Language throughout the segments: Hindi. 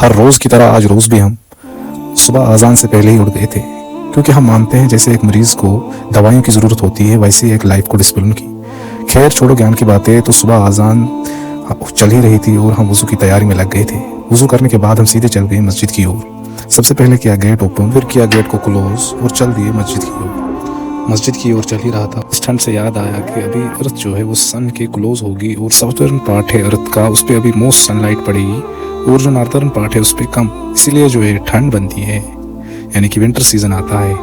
हर रोज़ की तरह आज रोज़ भी हम सुबह अजान से पहले ही उठ गए थे, क्योंकि हम मानते हैं जैसे एक मरीज़ को दवाइयों की ज़रूरत होती है, वैसे ही एक लाइफ को डिसिप्लिन की। खैर छोड़ो ज्ञान की बातें, तो सुबह अजान चल ही रही थी और हम वज़ू की तैयारी में लग गए थे। वज़ू करने के बाद हम सीधे चल गए मस्जिद की ओर। सबसे पहले किया गेट ओपन, फिर किया गेट को क्लोज और चल दिए मस्जिद की ओर। मस्जिद की ओर चल ही रहा था, इस ठंड से याद आया कि अभी अर्थ जो है वो सन के क्लोज होगी और साउथर्न पार्ट है अर्थ का, उस पर अभी मोस्ट सनलाइट पड़ेगी और जो नॉर्थर्न पार्ट है उस पर कम, इसीलिए जो है ठंड बनती है, यानी कि विंटर सीजन आता है।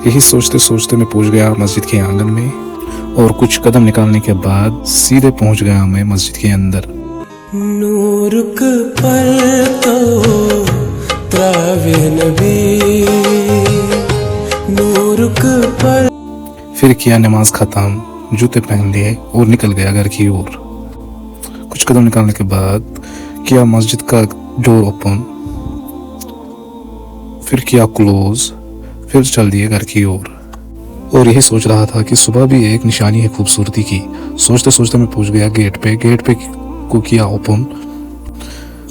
यही सोचते सोचते मैं पहुंच गया मस्जिद के आंगन में और कुछ कदम निकालने के बाद सीधे पहुंच गया मैं मस्जिद के अंदर। नूरुक पर फिर किया नमाज खत्म, जूते पहन लिए और निकल गया घर की ओर। कुछ कदम निकालने के बाद किया मस्जिद का डोर ओपन, फिर किया क्लोज, फिर चल दिए घर की ओर। और यही सोच रहा था कि सुबह भी एक निशानी है खूबसूरती की। सोचते सोचते मैं पहुंच गया गेट पे को किया ओपन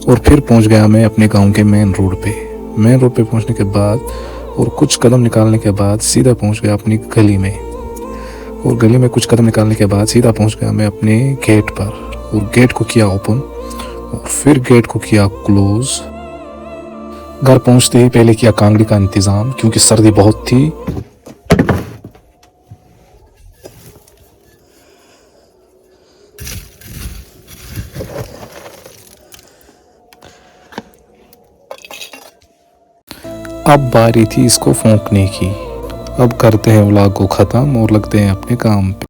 और फिर पहुंच गया मैं अपने गांव के मेन रोड पे। मेन रोड पे पहुंचने के बाद और कुछ कदम निकालने के बाद सीधा पहुंच गया अपनी गली में, और गली में कुछ कदम निकालने के बाद सीधा पहुंच गया मैं अपने गेट पर और गेट को किया ओपन और फिर गेट को किया क्लोज। घर पहुंचते ही पहले किया कांगड़ी का इंतजाम, क्योंकि सर्दी बहुत थी। अब बारी थी इसको फूंकने की। अब करते हैं व्लॉग को ख़त्म और लगते हैं अपने काम पे।